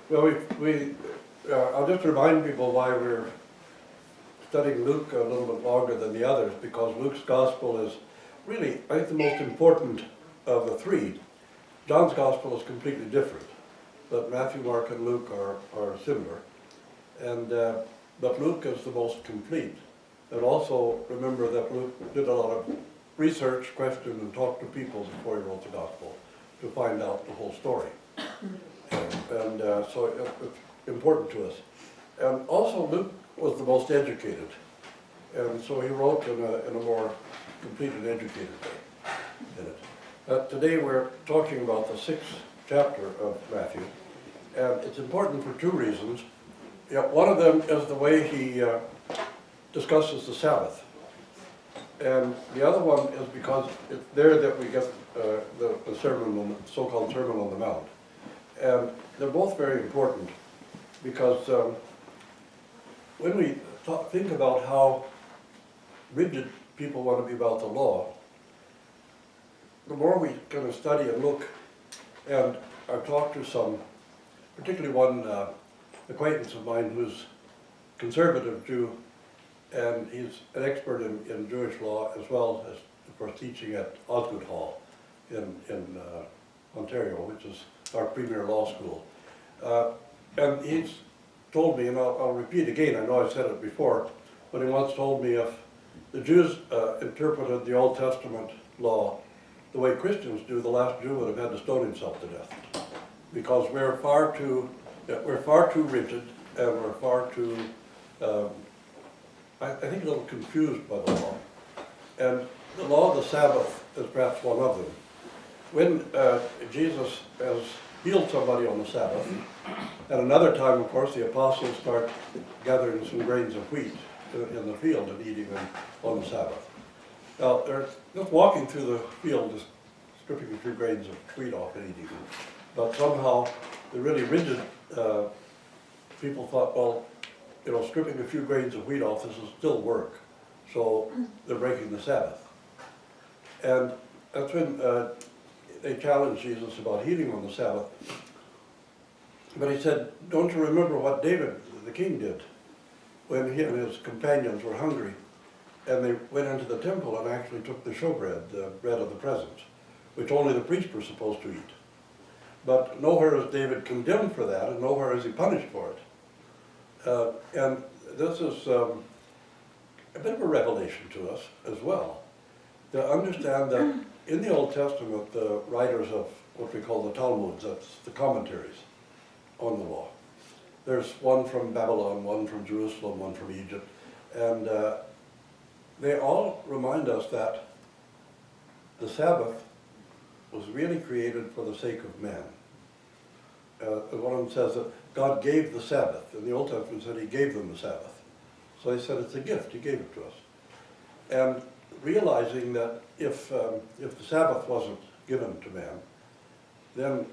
Well, I'll just remind people why we're studying Luke a little bit longer than the others, because Luke's gospel is really, I think, the most important of the three. John's gospel is completely different, but Matthew, Mark, and Luke are similar. And but Luke is the most complete. And also remember that Luke did a lot of research, questioned, and talked to people before he wrote the gospel to find out the whole story. And so it's important to us. And also Luke was the most educated. And so he wrote in a more complete and educated way in it. Today we're talking about the 6th chapter of Matthew. And it's important for two reasons. One of them is the way he discusses the Sabbath. And the other one is because it's there that we get the sermon, the so-called Sermon on the Mount. And they're both very important because when we think about how rigid people want to be about the law, the more we kind of study and look, and I've talked to some, particularly one acquaintance of mine who's conservative Jew, and he's an expert in Jewish law as well as, of course, teaching at Osgoode Hall in Ontario, which is our premier law school. And he's told me, and I'll repeat again, I know I said it before, but he once told me if the Jews interpreted the Old Testament law the way Christians do, the last Jew would have had to stone himself to death. Because we're far too rigid, and we're far too, I think, a little confused by the law. And the law of the Sabbath is perhaps one of them. When Jesus has healed somebody on the Sabbath, at another time, of course, the apostles start gathering some grains of wheat in the field and eating them on the Sabbath. Now, they're just walking through the field, just stripping a few grains of wheat off and eating them. But somehow, the really rigid people thought, well, you know, stripping a few grains of wheat off, this is still work. So they're breaking the Sabbath. And that's when they challenged Jesus about healing on the Sabbath. But he said, don't you remember what David, the king, did when he and his companions were hungry, and they went into the temple and actually took the showbread, the bread of the presence, which only the priest were supposed to eat. But nowhere is David condemned for that, and nowhere is he punished for it. And this is a bit of a revelation to us as well, to understand that in the Old Testament, the writers of what we call the Talmuds, that's the commentaries on the law. There's one from Babylon, one from Jerusalem, one from Egypt, and they all remind us that the Sabbath was really created for the sake of man. One of them says that God gave the Sabbath, and the Old Testament said he gave them the Sabbath. So he said it's a gift, he gave it to us. And realizing that if the Sabbath wasn't given to man, then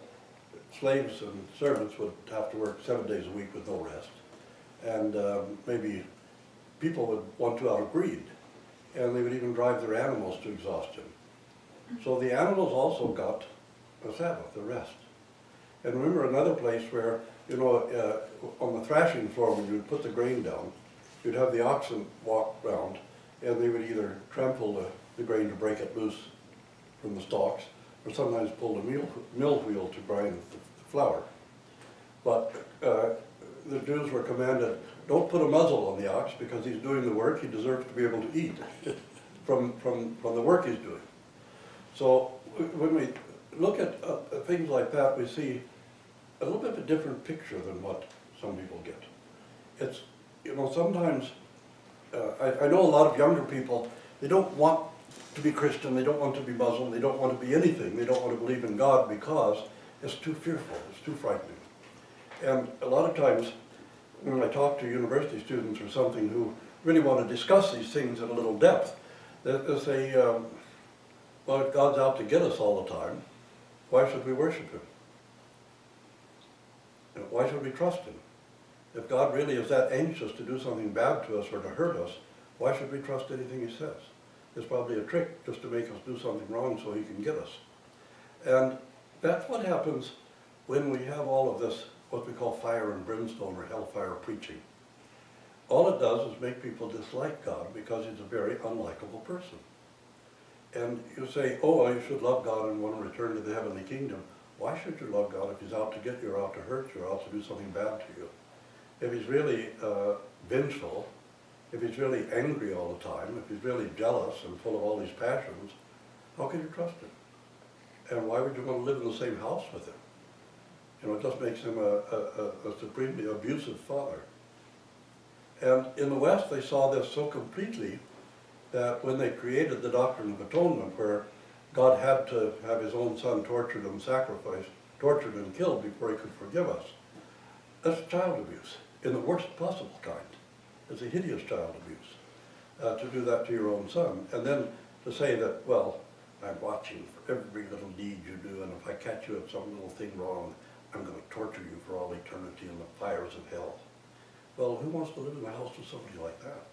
slaves and servants would have to work 7 days a week with no rest. And maybe people would want to out of greed, and they would even drive their animals to exhaustion. So the animals also got a Sabbath, a rest. And remember another place where, you know, on the thrashing floor when you would put the grain down, you'd have the oxen walk round, and they would either trample the grain to break it loose from the stalks, or sometimes pull the mill wheel to grind the flour. But the Jews were commanded, don't put a muzzle on the ox because he's doing the work, he deserves to be able to eat from the work he's doing. So when we look at things like that, we see a little bit of a different picture than what some people get. It's, you know, sometimes, I know a lot of younger people, they don't want to be Christian, they don't want to be Muslim, they don't want to be anything, they don't want to believe in God because it's too fearful, it's too frightening. And a lot of times, when I talk to university students or something who really want to discuss these things in a little depth, they say, well, if God's out to get us all the time, why should we worship him? You know, why should we trust him? If God really is that anxious to do something bad to us or to hurt us, why should we trust anything he says? It's probably a trick just to make us do something wrong so he can get us. And that's what happens when we have all of this what we call fire and brimstone or hellfire preaching. All it does is make people dislike God because he's a very unlikable person. And you say, oh, you should love God and want to return to the heavenly kingdom. Why should you love God if he's out to get you or out to hurt you or out to do something bad to you? If he's really vengeful, if he's really angry all the time, if he's really jealous and full of all these passions, how can you trust him? And why would you want to live in the same house with him? You know, it just makes him a supremely abusive father. And in the West, they saw this so completely that when they created the doctrine of atonement, where God had to have his own son tortured and sacrificed, tortured and killed before he could forgive us, that's child abuse in the worst possible kind. It's a hideous child abuse to do that to your own son. And then to say that, well, I'm watching for every little deed you do, and if I catch you at some little thing wrong, I'm going to torture you for all eternity in the fires of hell. Well, who wants to live in a house with somebody like that?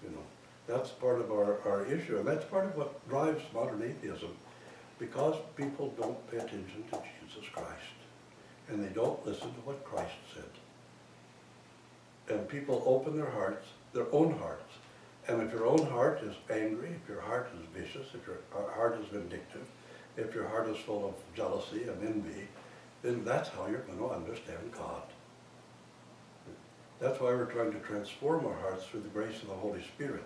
You know, that's part of our issue, and that's part of what drives modern atheism, because people don't pay attention to Jesus Christ, and they don't listen to what Christ said. And people open their hearts, their own hearts, and if your own heart is angry, if your heart is vicious, if your heart is vindictive, if your heart is full of jealousy and envy, then that's how you're going to understand God. That's why we're trying to transform our hearts through the grace of the Holy Spirit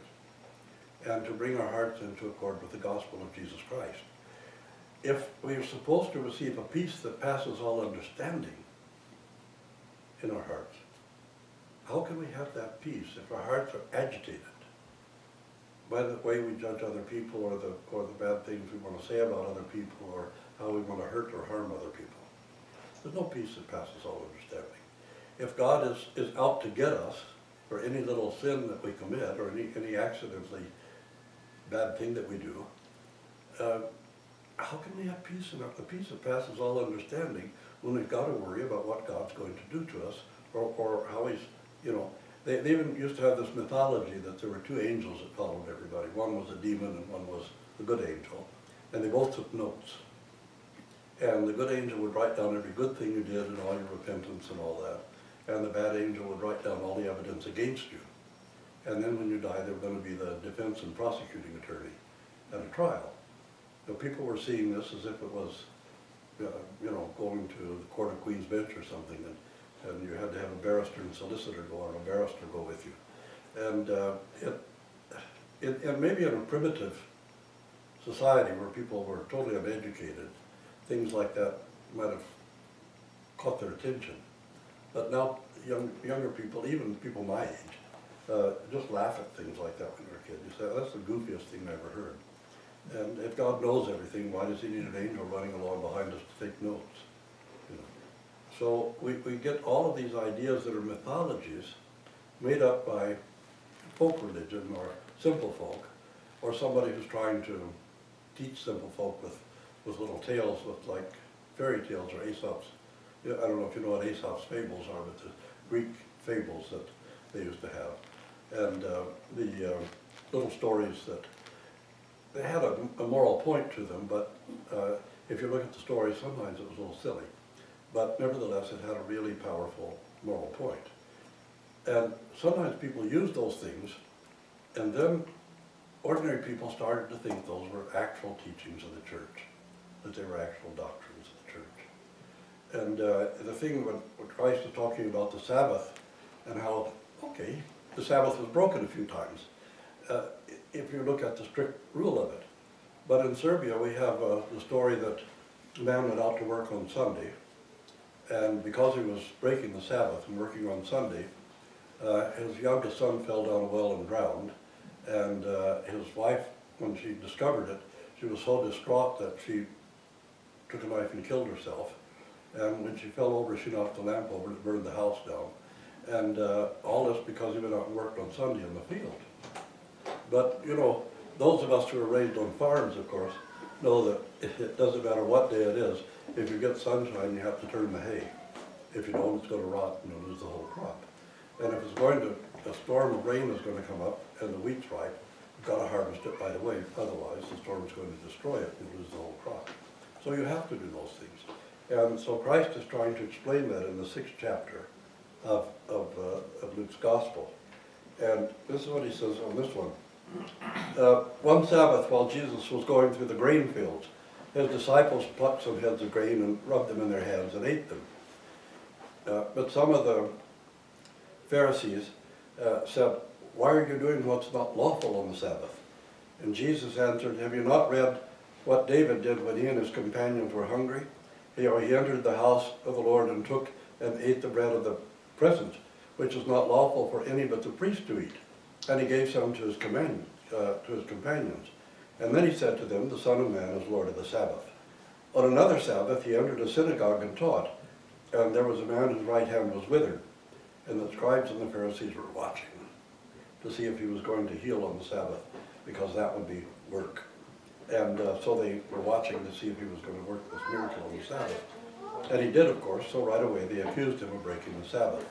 and to bring our hearts into accord with the gospel of Jesus Christ. If we are supposed to receive a peace that passes all understanding in our hearts, how can we have that peace if our hearts are agitated by the way we judge other people or the bad things we want to say about other people or how we want to hurt or harm other people? There's no peace that passes all understanding. If God is out to get us for any little sin that we commit or any accidentally bad thing that we do, how can we have peace enough, the peace that passes all understanding, when we've got to worry about what God's going to do to us or how he's, you know, they even used to have this mythology that there were two angels that followed everybody. One was a demon and one was the good angel, and they both took notes. And the good angel would write down every good thing you did and all your repentance and all that. And the bad angel would write down all the evidence against you. And then when you die, they were going to be the defense and prosecuting attorney at a trial. You know, people were seeing this as if it was, you know, going to the Court of Queen's Bench or something, and you had to have a barrister and solicitor go, or a barrister go with you. And and maybe in a primitive society where people were totally uneducated, things like that might have caught their attention. But now younger people, even people my age, just laugh at things like that when you're a kid. You say, oh, that's the goofiest thing I ever heard. And if God knows everything, why does he need an angel running along behind us to take notes? You know? So we get all of these ideas that are mythologies made up by folk religion or simple folk, or somebody who's trying to teach simple folk with little tales, with like fairy tales or Aesop's. I don't know if you know what Aesop's fables are, but the Greek fables that they used to have. And the little stories that, they had a moral point to them, but if you look at the story, sometimes it was a little silly. But nevertheless, it had a really powerful moral point. And sometimes people use those things, and then ordinary people started to think those were actual teachings of the church, that they were actual doctrines of the church. And the thing when Christ is talking about the Sabbath and how, okay, the Sabbath was broken a few times, if you look at the strict rule of it. But in Serbia, we have the story that a man went out to work on Sunday, and because he was breaking the Sabbath and working on Sunday, his youngest son fell down a well and drowned. And his wife, when she discovered it, she was so distraught that she took a knife and killed herself. And when she fell over, she knocked the lamp over and burned the house down. And all this because he went out and worked on Sunday in the field. But, you know, those of us who are raised on farms, of course, know that it doesn't matter what day it is. If you get sunshine, you have to turn the hay. If you don't, it's going to rot and you'll lose the whole crop. And if it's going to, a storm of rain is going to come up and the wheat's ripe, you've got to harvest it right away. Otherwise, the storm is going to destroy it and you'll lose the whole crop. So you have to do those things. And so Christ is trying to explain that in the 6th chapter of Luke's Gospel. And this is what he says on this one. One Sabbath, while Jesus was going through the grain fields, his disciples plucked some heads of grain and rubbed them in their hands and ate them. But some of the Pharisees said, "Why are you doing what's not lawful on the Sabbath?" And Jesus answered, "Have you not read what David did when he and his companions were hungry? He entered the house of the Lord and took and ate the bread of the presence, which is not lawful for any but the priest to eat. And he gave some to his companions. And then he said to them, the Son of Man is Lord of the Sabbath. On another Sabbath he entered a synagogue and taught, and there was a man whose right hand was withered. And the scribes and the Pharisees were watching to see if he was going to heal on the Sabbath, because that would be work. And so they were watching to see if he was going to work this miracle on the Sabbath. And he did, of course, so right away they accused him of breaking the Sabbath.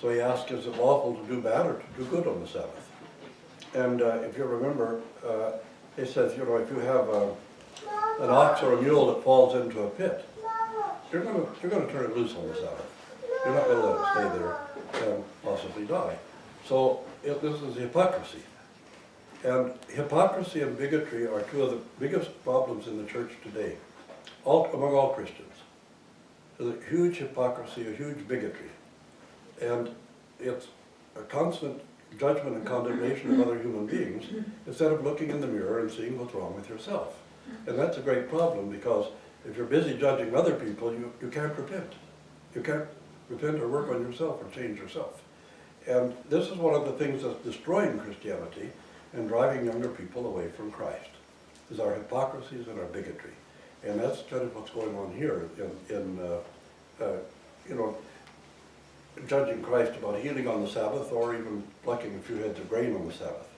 So he asked, is it lawful to do bad or to do good on the Sabbath? And if you remember, he says, you know, if you have an ox or a mule that falls into a pit, you're going to turn it loose on the Sabbath. You're not going to let it stay there and possibly die. So this is hypocrisy. And hypocrisy and bigotry are two of the biggest problems in the church today, among all Christians. There's a huge hypocrisy, a huge bigotry. And it's a constant judgment and condemnation of other human beings instead of looking in the mirror and seeing what's wrong with yourself. And that's a great problem, because if you're busy judging other people, you can't repent. You can't repent or work on yourself or change yourself. And this is one of the things that's destroying Christianity and driving younger people away from Christ, is our hypocrisies and our bigotry. And that's kind of what's going on here in you know, judging Christ about healing on the Sabbath, or even plucking a few heads of grain on the Sabbath.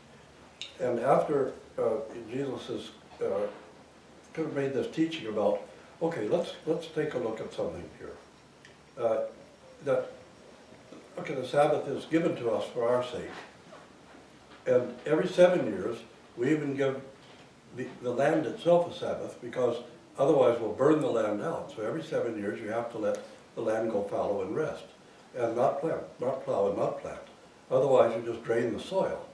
And after Jesus has kind of made this teaching about, okay, let's take a look at something here. The Sabbath is given to us for our sake. And every 7 years, we even give the land itself a Sabbath, because otherwise we'll burn the land out. So every 7 years, you have to let the land go fallow and rest, and not plow and not plant. Otherwise, you just drain the soil.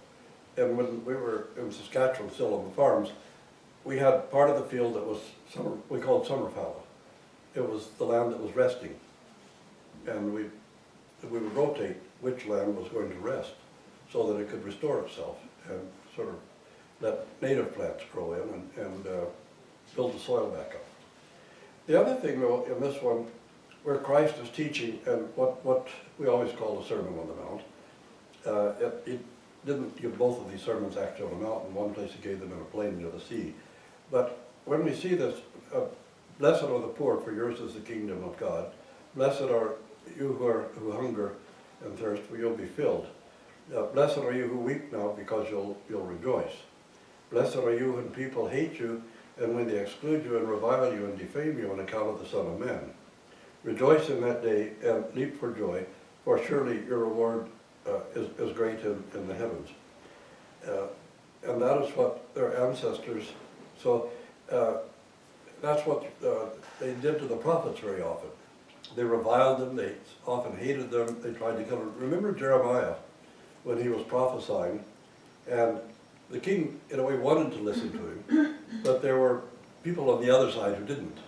And when we were in Saskatchewan, still on the farms, we had part of the field that was we called summer fallow. It was the land that was resting. And we would rotate which land was going to rest, so that it could restore itself and sort of let native plants grow in and build the soil back up. The other thing, though, in this one, where Christ is teaching, and what we always call the Sermon on the Mount, it didn't give both of these sermons actually on the mountain. One place he gave them in a plain near the sea. But when we see this, blessed are the poor, for yours is the kingdom of God. Blessed are you who hunger and thirst, for you'll be filled. Blessed are you who weep now, because you'll rejoice. Blessed are you when people hate you, and when they exclude you and revile you and defame you on account of the Son of Man. Rejoice in that day and leap for joy, for surely your reward is great in the heavens. And that is what their ancestors, so that's what they did to the prophets very often. They reviled them, they often hated them, they tried to kill them. Remember Jeremiah, when he was prophesying, and the king, in a way, wanted to listen to him, but there were people on the other side who didn't.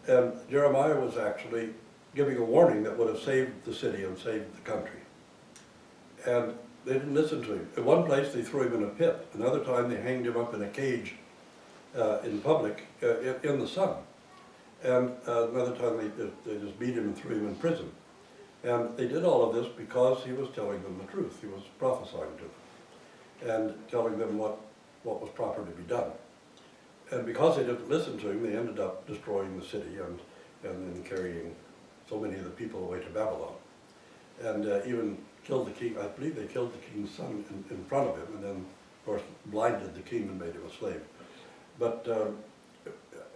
And Jeremiah was actually giving a warning that would have saved the city and saved the country. And they didn't listen to him. In one place, they threw him in a pit. Another time, they hanged him up in a cage in public, in the sun. And another time, they just beat him and threw him in prison. And they did all of this because he was telling them the truth. He was prophesying to them and telling them what was proper to be done. And because they didn't listen to him, they ended up destroying the city and then carrying so many of the people away to Babylon. And even killed the king. I believe they killed the king's son in front of him, and then, of course, blinded the king and made him a slave. But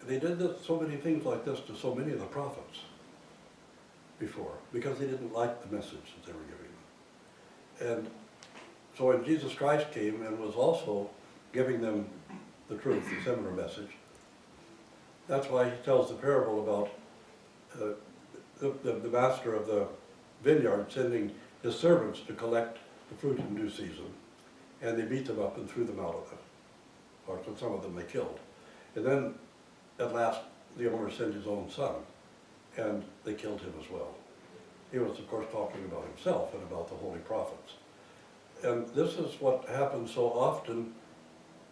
they did so many things like this to so many of the prophets before, because they didn't like the message that they were giving them. And so when Jesus Christ came and was also giving them the truth, the similar message, that's why he tells the parable about the master of the vineyard sending his servants to collect the fruit in due season, and they beat them up and threw them out of the orchard. Some of them they killed. And then, at last, the owner sent his own son, and they killed him as well. He was, of course, talking about himself and about the holy prophets. And this is what happens so often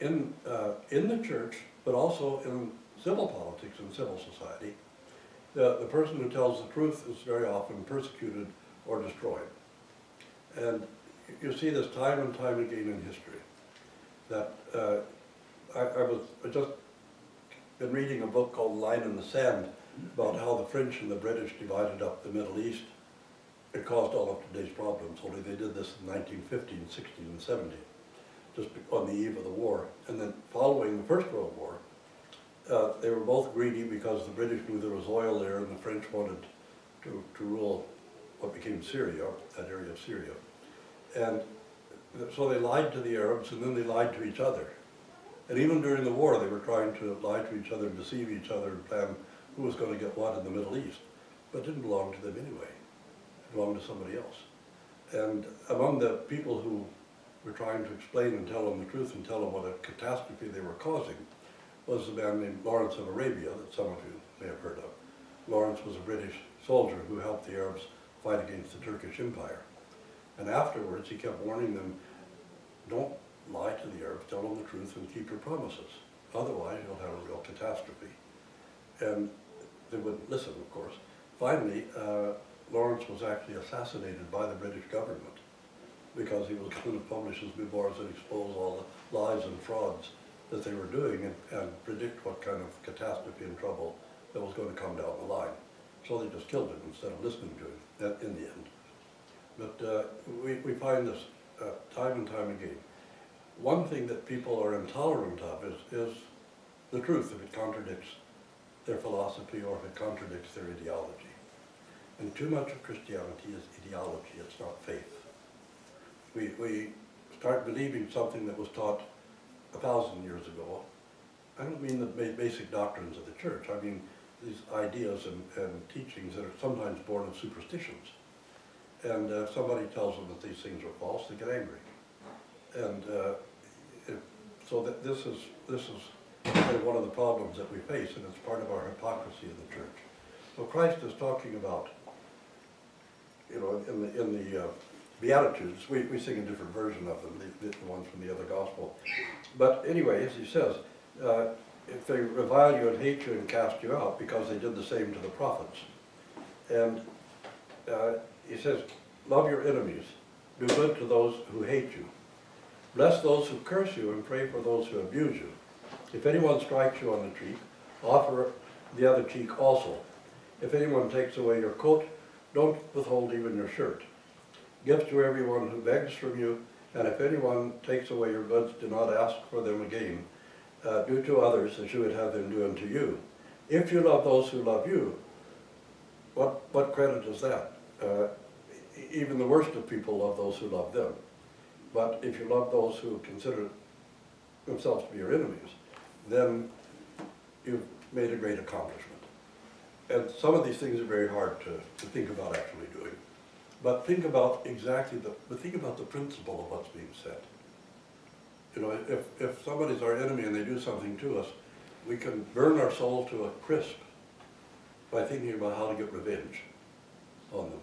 in the church, but also in civil politics and civil society. The person who tells the truth is very often persecuted or destroyed. And you see this time and time again in history. That I just been reading a book called Line in the Sand about how the French and the British divided up the Middle East. It caused all of today's problems, only they did this in 1915, 16, and 17, just on the eve of the war. And then following the First World War, they were both greedy because the British knew there was oil there and the French wanted to rule what became Syria, that area of Syria. And so they lied to the Arabs and then they lied to each other. And even during the war, they were trying to lie to each other, deceive each other, and plan who was going to get what in the Middle East. But it didn't belong to them anyway. It belonged to somebody else. And among the people who were trying to explain and tell them the truth and tell them what a catastrophe they were causing was a man named Lawrence of Arabia, that some of you may have heard of. Lawrence was a British soldier who helped the Arabs fight against the Turkish Empire. And afterwards, he kept warning them, don't lie to the Arabs, tell them the truth and keep your promises. Otherwise, you'll have a real catastrophe. And they wouldn't listen, of course. Finally, Lawrence was actually assassinated by the British government because he was going to publish his memoirs and expose all the lies and frauds that they were doing and predict what kind of catastrophe and trouble that was going to come down the line. So they just killed him instead of listening to him in the end. But we find this time and time again. One thing that people are intolerant of is the truth if it contradicts their philosophy or if it contradicts their ideology. And too much of Christianity is ideology, it's not faith. We start believing something that was taught 1,000 years ago. I don't mean the basic doctrines of the church, I mean these ideas and teachings that are sometimes born of superstitions. And if somebody tells them that these things are false, they get angry. And so that this is one of the problems that we face, and it's part of our hypocrisy in the church. So Christ is talking about, in the Beatitudes, we sing a different version of them, the ones from the other gospel. But anyway, as he says, if they revile you and hate you and cast you out, because they did the same to the prophets. And he says, love your enemies, do good to those who hate you. Bless those who curse you and pray for those who abuse you. If anyone strikes you on the cheek, offer the other cheek also. If anyone takes away your coat, don't withhold even your shirt. Give to everyone who begs from you, and if anyone takes away your goods, do not ask for them again. Do to others as you would have them do unto you. If you love those who love you, what credit is that? Even the worst of people love those who love them. But if you love those who consider themselves to be your enemies, then you've made a great accomplishment. And some of these things are very hard to think about actually doing. But think about think about the principle of what's being said. You know, if somebody's our enemy and they do something to us, we can burn our soul to a crisp by thinking about how to get revenge on them.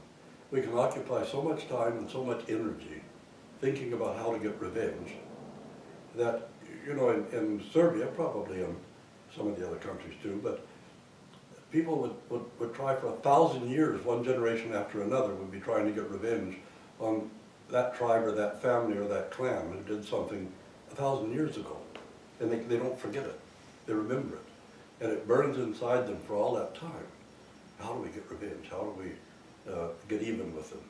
We can occupy so much time and so much energy thinking about how to get revenge that, you know, in Serbia, probably in some of the other countries too, but people would try for 1,000 years, one generation after another, would be trying to get revenge on that tribe or that family or that clan who did something 1,000 years ago. And they don't forget it, they remember it. And it burns inside them for all that time. How do we get revenge? How do we get even with them?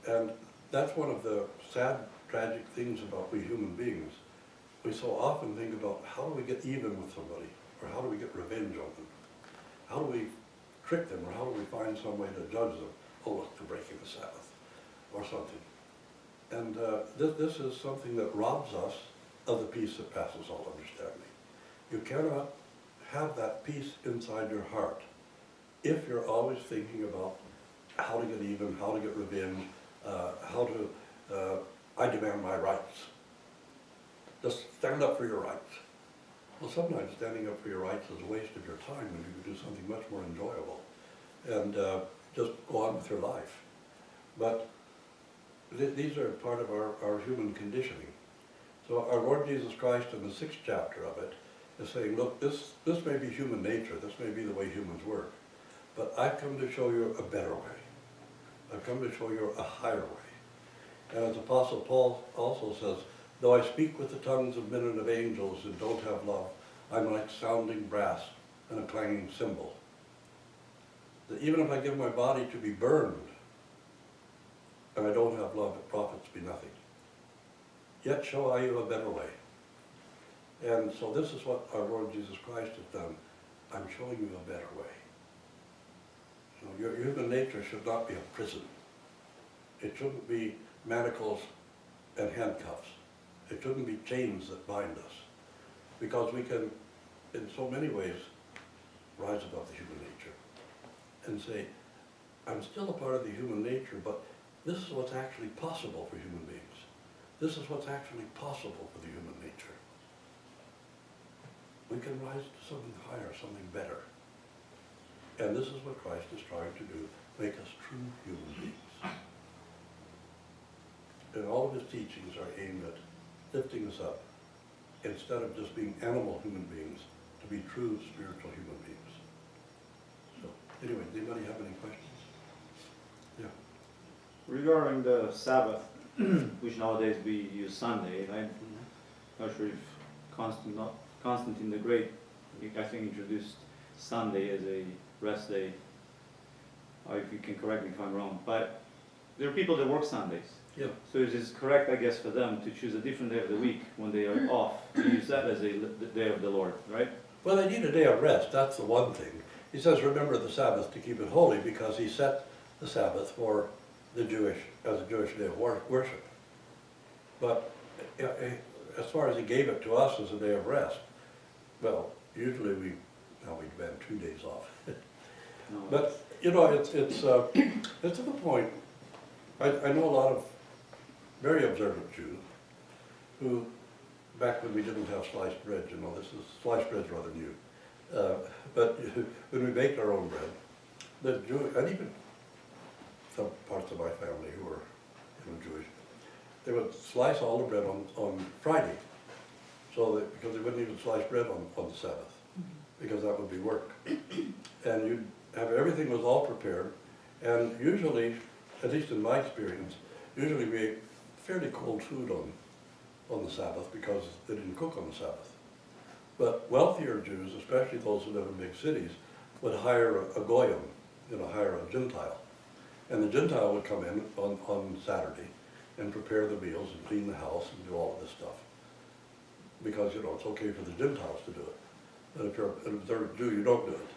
And that's one of the sad, tragic things about we human beings. We so often think about how do we get even with somebody, or how do we get revenge on them? How do we trick them, or how do we find some way to judge them? Oh, look, they're breaking the Sabbath, or something. And this is something that robs us of the peace that passes all understanding. You cannot have that peace inside your heart if you're always thinking about how to get even, how to get revenge, I demand my rights. Just stand up for your rights. Well, sometimes standing up for your rights is a waste of your time when you can do something much more enjoyable and just go on with your life. But these are part of our human conditioning. So our Lord Jesus Christ in the 6th chapter of it is saying, look, this may be human nature, this may be the way humans work, but I've come to show you a better way. I've come to show you a higher way. And as Apostle Paul also says, though I speak with the tongues of men and of angels and don't have love, I'm like sounding brass and a clanging cymbal. That even if I give my body to be burned and I don't have love, it profits me nothing. Yet show I you a better way. And so this is what our Lord Jesus Christ has done. I'm showing you a better way. So your human nature should not be a prison. It shouldn't be manacles and handcuffs. It shouldn't be chains that bind us. Because we can, in so many ways, rise above the human nature and say, I'm still a part of the human nature, but this is what's actually possible for human beings. This is what's actually possible for the human nature. We can rise to something higher, something better. And this is what Christ is trying to do, make us true human beings. And all of his teachings are aimed at lifting us up, instead of just being animal human beings, to be true spiritual human beings. So, anyway, anybody have any questions? Yeah. Regarding the Sabbath, which nowadays we use Sunday, I'm not sure if Constantine the Great, I think, introduced Sunday as a rest day. If you can correct me if I'm wrong, but there are people that work Sundays. Yeah. So it is correct, I guess, for them to choose a different day of the week when they are off, to use that as the day of the Lord, right? Well, they need a day of rest, that's the one thing. He says, remember the Sabbath to keep it holy, because he set the Sabbath for the as a Jewish day of worship. But as far as he gave it to us as a day of rest, well, usually we demand 2 days off. No, But, you know, it's to the point, I know a lot of very observant Jews who, back when we didn't have sliced bread, you know, sliced bread's rather new. But when we baked our own bread, the Jew, and even some parts of my family who were Jewish, they would slice all the bread on Friday, so that, because they wouldn't even slice bread on the Sabbath, because that would be work. And you'd have, everything was all prepared, and usually, at least in my experience, usually we ate fairly cold food on the Sabbath because they didn't cook on the Sabbath. But wealthier Jews, especially those who live in big cities, would hire a goyim, hire a Gentile. And the Gentile would come in on Saturday and prepare the meals and clean the house and do all of this stuff. Because, it's okay for the Gentiles to do it. But if you're an observant Jew, you don't do it.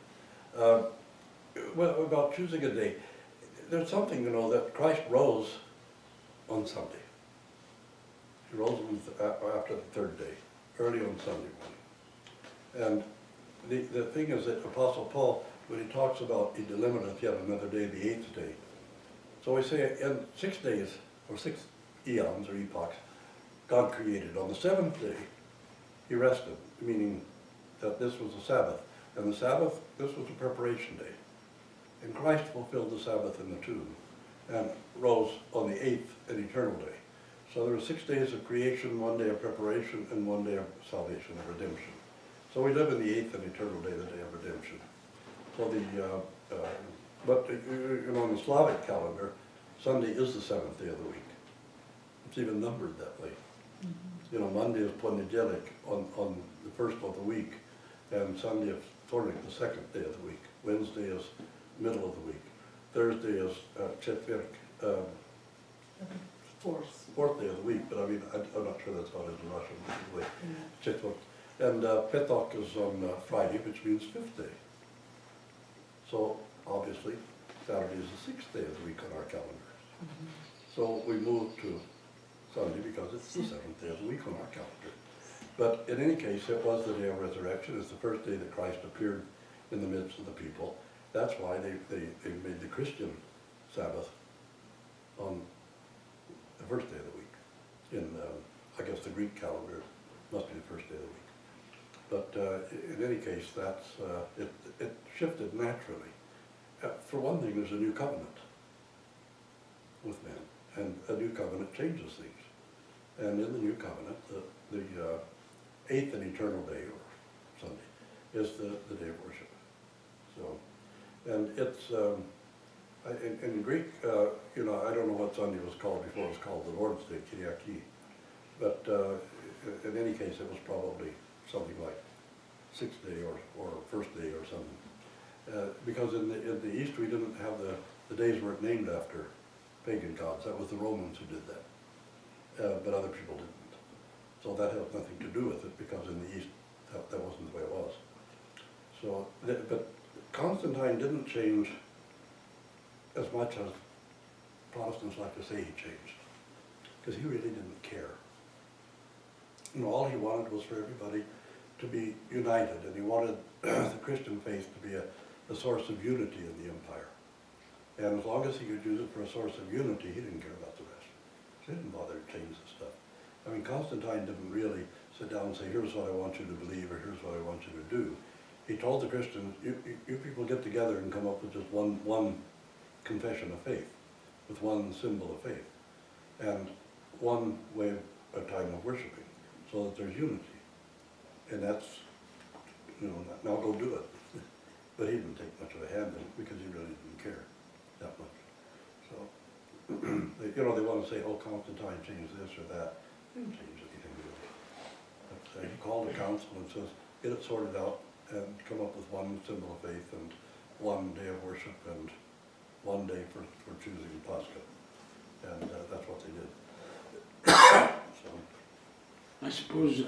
Well, about choosing a day, there's something, that Christ rose on Sunday. He rose after the third day, early on Sunday morning. And the thing is that Apostle Paul, when he talks about he delimiteth yet another day, the 8th day. So we say in 6 days, or 6 eons or epochs, God created. On the 7th day, he rested, meaning that this was the Sabbath. And the Sabbath, this was a preparation day. And Christ fulfilled the Sabbath in the tomb and rose on the 8th, an eternal day. So there were 6 days of creation, 1 day of preparation, and 1 day of salvation, of redemption. So we live in the 8th and eternal day, the day of redemption. So but on the Slavic calendar, Sunday is the 7th day of the week. It's even numbered that way. Monday is Ponedelik on the first of the week, and Sunday is Vtornik, the 2nd day of the week. Wednesday is middle of the week. Thursday is ch6, fourth day of the week, but I mean, I'm not sure that's how it is in Russian. And Petok is on Friday, which means 5th day. So obviously, Saturday is the 6th day of the week on our calendars. So we moved to Sunday because it's the 7th day of the week on our calendar. But in any case, it was the day of resurrection. It's the first day that Christ appeared in the midst of the people. That's why they made the Christian Sabbath on the first day of the week. In, I guess the Greek calendar must be the first day of the week. But in any case, that's, it shifted naturally. For one thing, there's a new covenant with men, and a new covenant changes things. And in the new covenant, the eighth and eternal day, or Sunday, is the day of worship. So, and it's, in Greek, you know, I don't know what Sunday was called before. It was called the Lord's Day, Kyriaki. But in any case, it was probably something like sixth day or first day or something. Because in the East, we didn't have the days weren't named after pagan gods. That was the Romans who did that. But other people didn't. So that had nothing to do with it, because in the East, that wasn't the way it was. So, but Constantine didn't change as much as Protestants like to say he changed, because he really didn't care. You know, all he wanted was for everybody to be united, and he wanted the Christian faith to be a source of unity in the empire. And as long as he could use it for a source of unity, he didn't care about the rest. So he didn't bother to change the stuff. I mean, Constantine didn't really sit down and say, here's what I want you to believe, or here's what I want you to do. He told the Christians, you people get together and come up with just one confession of faith, with one symbol of faith, and one way of a time of worshiping, so that there's unity. And that's, you know, now go do it. But he didn't take much of a hand in it, because he really didn't care that much. So, you know, they want to say, oh, Constantine changed this or that. He didn't change anything really. But, he called a council and says, get it sorted out and come up with one symbol of faith and one day of worship and one day for choosing Pascha. And that's what they did. So. I suppose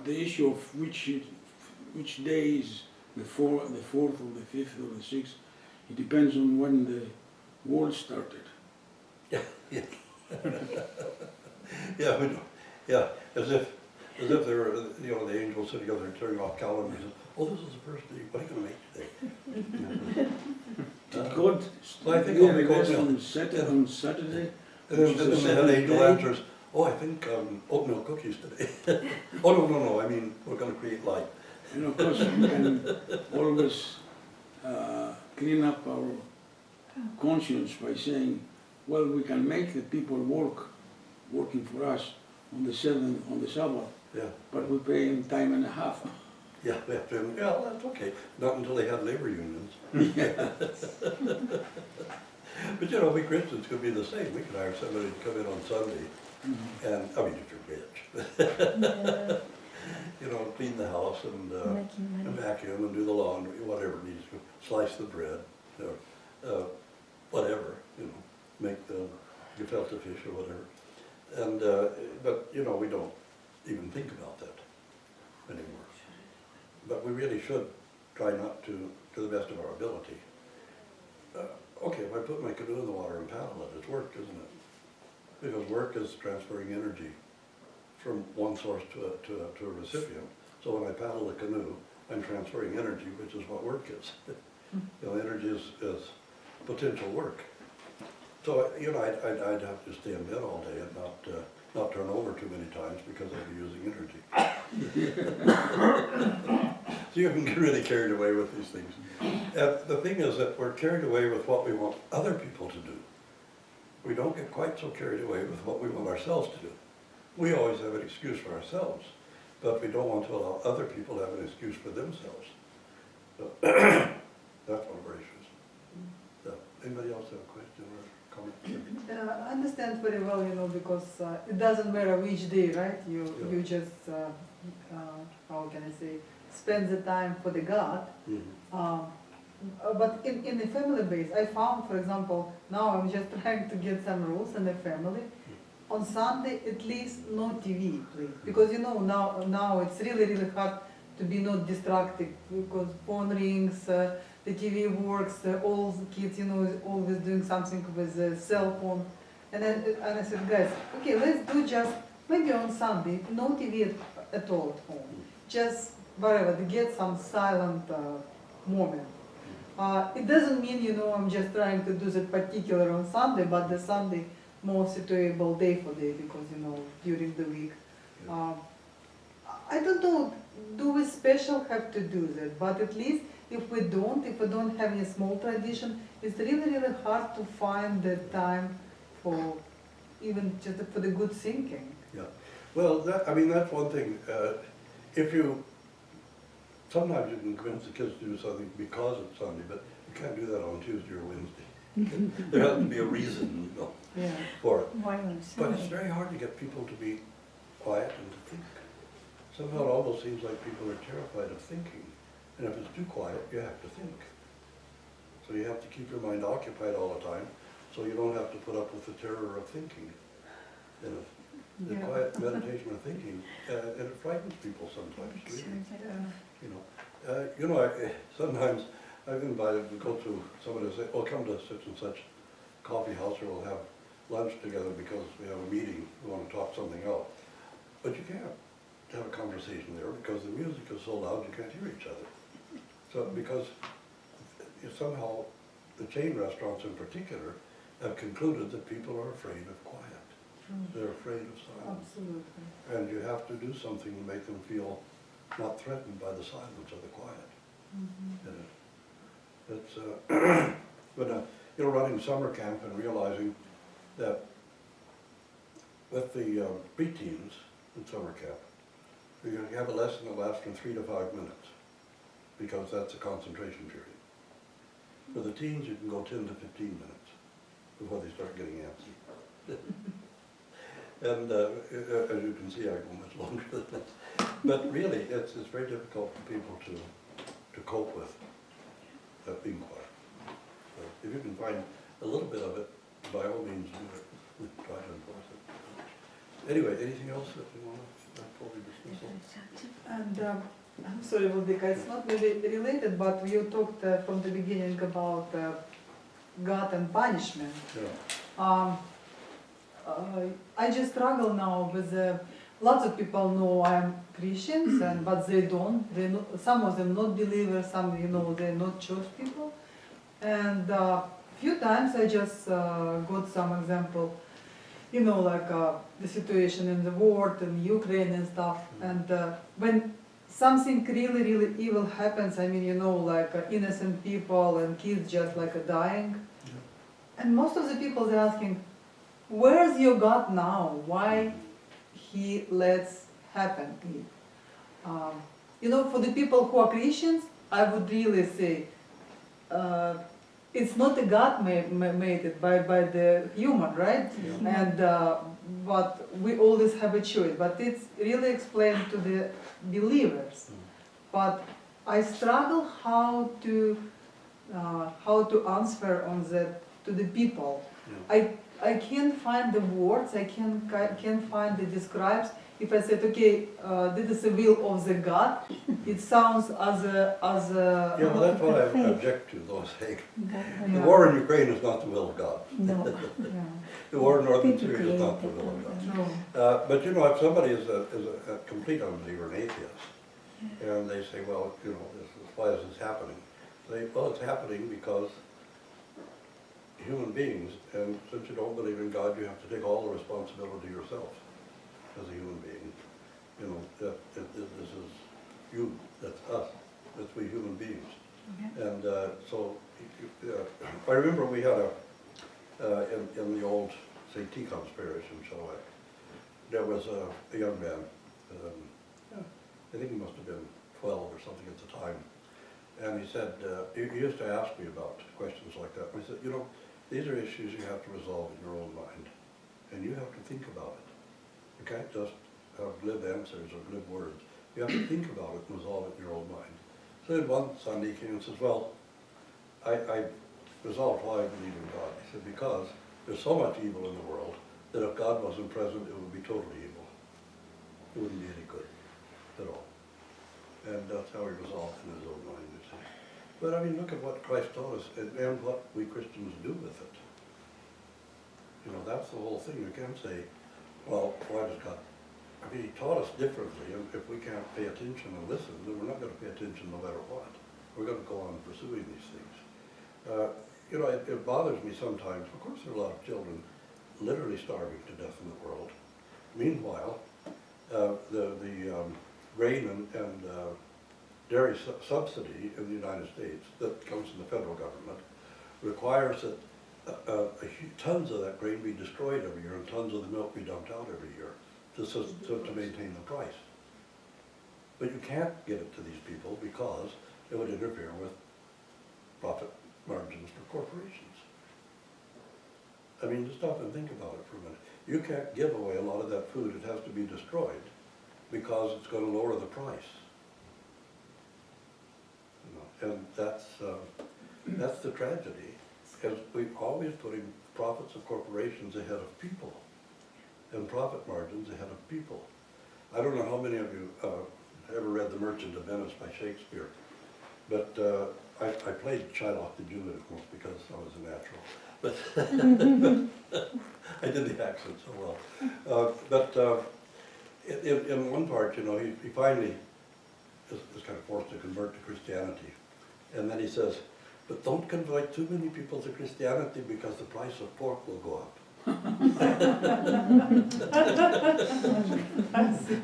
the issue of which day is the fourth or the fifth or the sixth, it depends on when the war started. Yeah, yeah. Yeah, we do. Yeah, as if there were, you know, the angels sitting together turning off calendars and, oh, this is the first day, what are you going to make today? Did God well, I think only God on Saturday? And then the head angel answers, oh, I think oatmeal cookies today. Oh, no, I mean, we're going to create light. And of course, we can always clean up our conscience by saying, well, we can make the people working for us on the Sabbath, Yeah. but we pay them time and a half. Yeah, they have to, yeah, that's okay. Not until they had labor unions. But you know, we Christians could be the same. We could hire somebody to come in on Sunday, and I mean, if you're rich, Yeah. you know, clean the house and Making money. vacuum and do the laundry, whatever needs to, slice the bread, whatever, you know, make the gefilte fish or whatever. And but you know, we don't even think about that anymore. But we really should try not to the best of our ability. Okay, if I put my canoe in the water and paddle it, it's work, isn't it? Because work is transferring energy from one source to a recipient. So when I paddle the canoe, I'm transferring energy, which is what work is. You know, energy is potential work. So you know, I'd have to stay in bed all day and not turn over too many times because I'd be using energy. So you can get really carried away with these things. And the thing is that we're carried away with what we want other people to do. We don't get quite so carried away with what we want ourselves to do. We always have an excuse for ourselves, but we don't want to allow other people to have an excuse for themselves. So that's one of our issues. So, anybody else have a question or comment? I understand very well, you know, because it doesn't matter which day, right? You just, how can I say, spend the time for the God. But in the family base, I found, for example, now I'm just trying to get some rules in the family. On Sunday, at least no TV, please. Because you know, now it's really hard to be not distracted because phone rings, the TV works, all the kids, you know, is always doing something with the cell phone. And I said, guys, okay, let's do just, maybe on Sunday, no TV at all at home. Just whatever, to get some silent moment. It doesn't mean, you know, I'm just trying to do that particular on Sunday, but the Sunday more suitable day for day, because, you know, during the week. I don't know, do we special have to do that? But at least if we don't have any small tradition, it's really, really hard to find the time for even just for the good thinking. Yeah, well, I mean, that's one thing. If you, sometimes you can convince the kids to do something because it's Sunday, but you can't do that on Tuesday or Wednesday. There has to be a reason, you know, Yeah. for it. Why on But it's Sunday? very hard to get people to be quiet and to think. Somehow it almost seems like people are terrified of thinking. And if it's too quiet, you have to think. So you have to keep your mind occupied all the time, so you don't have to put up with the terror of thinking. You know, the Yeah. quiet meditation of thinking, and it frightens people sometimes, really. You know, sometimes I've been invited to go to somebody to say, oh, come to such and such coffee house, or we'll have lunch together because we have a meeting, we want to talk something out. But you can't have a conversation there because the music is so loud you can't hear each other. So because somehow the chain restaurants in particular have concluded that people are afraid of quiet. They're afraid of silence. Absolutely. And you have to do something to make them feel not threatened by the silence or the quiet. And it's, but you know, running summer camp and realizing that with the preteens in summer camp, you're going to have a lesson that lasts from 3 to 5 minutes, because that's a concentration period. For the teens, you can go 10 to 15 minutes before they start getting antsy. And as you can see, I go much longer than that. But really, it's very difficult for people to cope with being quiet. So if you can find a little bit of it, by all means do it. Try to enforce it. Anyway, anything else that you want to before we dismiss it? And I'm sorry, Vladika, it's not really related, but you talked from the beginning about God and punishment. Yeah. I just struggle now with lots of people know I'm Christians, but they don't. Some of them not believers, some, you know, they're not church people. And few times I just got some example, you know, like the situation in the world in Ukraine and stuff. And when something really, really evil happens, I mean, you know, like innocent people and kids just like dying. And most of the people they're asking, where's your God now? Why he lets happen it? You know, for the people who are Christians, I would really say, it's not a God made it by the human, right? Yeah. And but we always have a choice. But it's really explained to the believers. But I struggle how to answer on that to the people. Yeah. I can't find the words. I can't find the describes. If I said, okay, this is the will of the God, it sounds as a. Yeah, well, that's what I object to, though, saying the Yeah. war in Ukraine is not the will of God. No. Yeah. The war in northern People Syria is not the create will of God. No. But you know, if somebody is a complete unbeliever, an atheist, and they say, well, you know, why is this happening? Well, it's happening because human beings, and since you don't believe in God, you have to take all the responsibility yourself as a human being. You know, this is you, that's us, that's we human beings. And so, I remember we had in the old, say, tea conspiration, there was a young man, I think he must have been 12 or something at the time, and he said, he used to ask me about questions like that. He said, you know, these are issues you have to resolve in your own mind, and you have to think about it. You can't just have glib answers or glib words. You have to think about it and resolve it in your own mind. So then one Sunday he came and says, well, I resolved why I believe in God. He said, because there's so much evil in the world that if God wasn't present, it would be totally evil. It wouldn't be any good at all. And that's how he resolved in his own mind, you see. But I mean, look at what Christ taught us and what we Christians do with it. You know, that's the whole thing. You can't say, well, why does God he taught us differently, and if we can't pay attention and listen, then we're not gonna pay attention no matter what. We're gonna go on pursuing these things. You know, it bothers me sometimes. Of course, there are a lot of children literally starving to death in the world. Meanwhile, the grain and dairy subsidy in the United States that comes from the federal government requires that tons of that grain be destroyed every year and tons of the milk be dumped out every year to maintain the price. But you can't give it to these people because it would interfere with profit margins for corporations. I mean, just stop and think about it for a minute. You can't give away a lot of that food. It has to be destroyed because it's going to lower the price. You know, and that's the tragedy. Because we're always putting profits of corporations ahead of people and profit margins ahead of people. I don't know how many of you ever read The Merchant of Venice by Shakespeare, but I played Shylock the Jew in it most because I was a natural. But I did the accent so well. In one part, you know, he finally is kind of forced to convert to Christianity. And then he says, but don't convert too many people to Christianity because the price of pork will go up.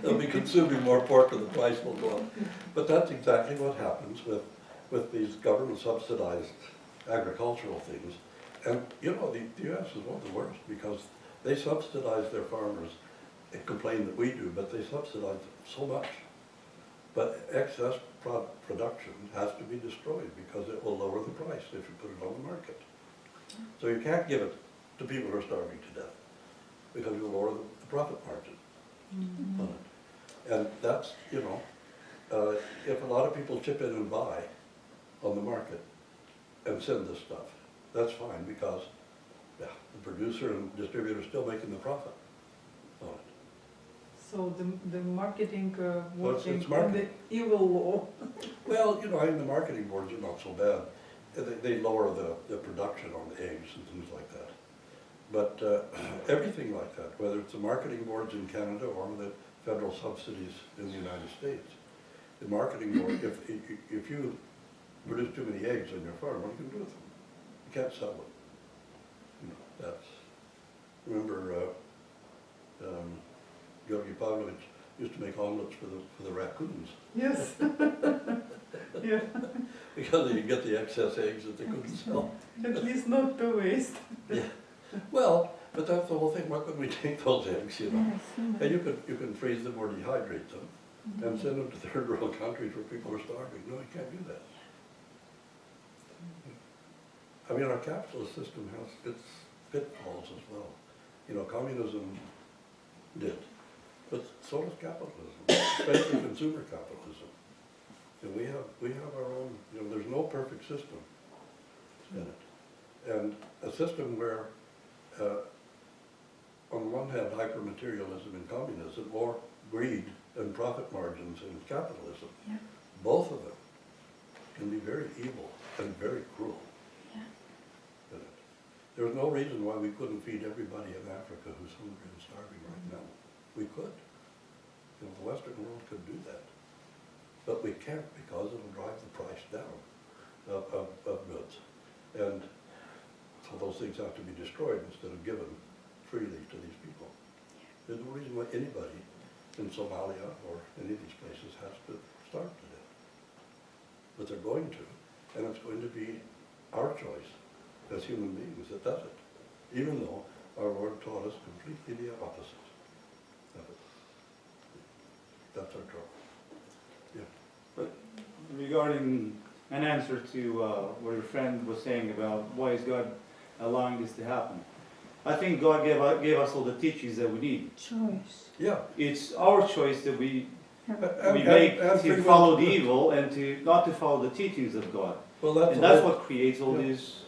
They'll be consuming more pork and the price will go up. But that's exactly what happens with these government subsidized agricultural things. And you know, the U.S. is one of the worst because they subsidize their farmers. They complain that we do, but they subsidize so much. But excess production has to be destroyed because it will lower the price if you put it on the market. So you can't give it to people who are starving to death because you'll lower the profit margin on it. And that's, you know, if a lot of people chip in and buy on the market and send this stuff, that's fine because yeah, the producer and distributor is still making the profit on it. So the marketing Well, it's working on marketing. the evil law. Well, you know, I mean, the marketing boards are not so bad. They lower the production on the eggs and things like that. But everything like that, whether it's the marketing boards in Canada or the federal subsidies in the United States, the marketing board, if you produce too many eggs on your farm, what are you going to do with them? You can't sell them. You know, that's, remember, Georgi Pavlovich used to make omelets for the raccoons. Yes. Yeah. Because they could get the excess eggs that they couldn't sell. At least not to waste. Yeah. Well, but that's the whole thing. Why couldn't we take those eggs, you know? And you can freeze them or dehydrate them and send them to third world countries where people are starving. No, you can't do that. I mean, our capitalist system has its pitfalls as well. You know, communism did. But so does capitalism, especially consumer capitalism. And we have our own, you know, there's no perfect system in it. And a system where, on one hand, hyper-materialism in communism, or greed and profit margins in capitalism, Yeah. both of them can be very evil and very cruel. Yeah. In it. There's no reason why we couldn't feed everybody in Africa who's hungry and starving right now. We could. You know, the Western world could do that. But we can't because it'll drive the price down of goods. And so those things have to be destroyed instead of given freely to these people. There's no reason why anybody in Somalia or any of these places has to starve to death. But they're going to, and it's going to be our choice as human beings that does it, even though our Lord taught us completely the opposite of it. That's our trouble. Yeah. But regarding an answer to what your friend was saying about why is God allowing this to happen, I think God gave us all the teachings that we need. Choice. Yeah. It's our choice that we And make free to will follow to the do it. evil and to not to follow the teachings of God. Well, that's, And that's the whole- what creates all Yeah. these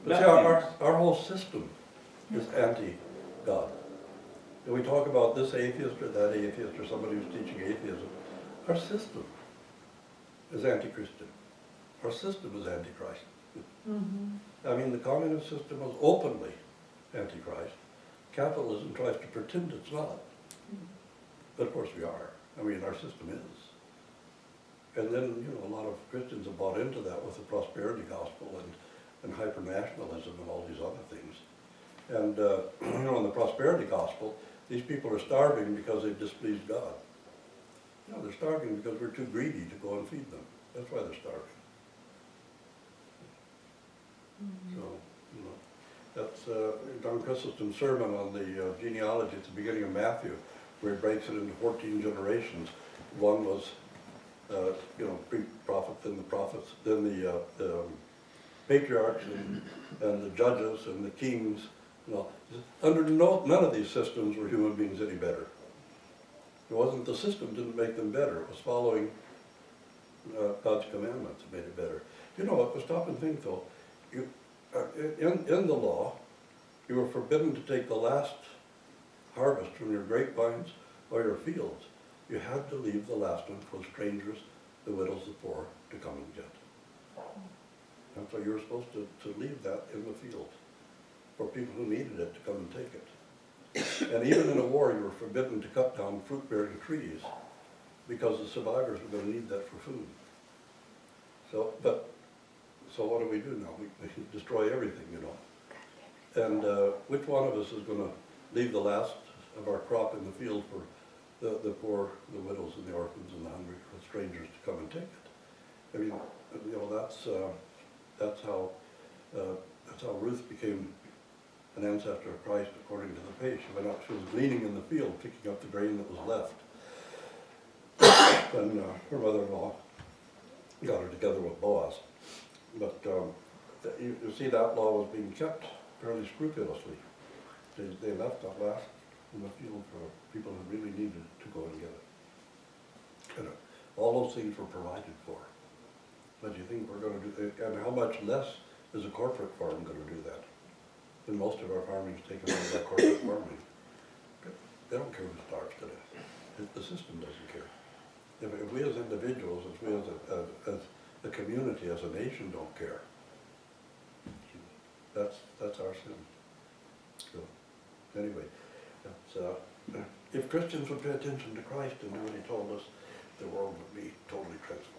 But see, bad things. our whole system is anti-God. And we talk about this atheist or that atheist or somebody who's teaching atheism. Our system is anti-Christian. Our system is anti-Christ. I mean, the communist system is openly anti-Christ. Capitalism tries to pretend it's not. But of course we are. I mean, our system is. And then, you know, a lot of Christians have bought into that with the prosperity gospel and hyper-nationalism and all these other things. And, you know, in the prosperity gospel, these people are starving because they've displeased God. You know, they're starving because we're too greedy to go and feed them. That's why they're starving. So, you know, that's Don Chrysostom's sermon on the genealogy at the beginning of Matthew, where he breaks it into 14 generations. One was, you know, pre-prophet, then the prophets, then the patriarchs and the judges and the kings. You know, under none of these systems were human beings any better. It wasn't the system didn't make them better. It was following God's commandments that made it better. You know what? Stop and think though. You, in the law, you were forbidden to take the last harvest from your grapevines or your fields. You had to leave the last one for strangers, the widows, the poor, to come and get. And so you were supposed to leave that in the field for people who needed it to come and take it. And even in a war, you were forbidden to cut down fruit-bearing trees because the survivors were going to need that for food. So what do now? We destroy everything, you know. And which one of us is going to leave the last of our crop in the field for the poor, the widows and the orphans and the hungry, for strangers to come and take it? I mean, you know, that's how Ruth became an ancestor of Christ according to the page. She went out, she was gleaning in the field, picking up the grain that was left. And her mother-in-law got her together with Boaz. But you see, that law was being kept fairly scrupulously. They left that last in the field for people who really needed to go and get it. And all those things were provided for. But you think we're going to do, and how much less is a corporate farm going to do that? And most of our farming is taken over by corporate farming. They don't care who starves to death. The system doesn't care. If we as individuals, if we as a community, as a nation don't care, that's our sin. So, anyway, if Christians would pay attention to Christ and do what he told us, the world would be totally transformed.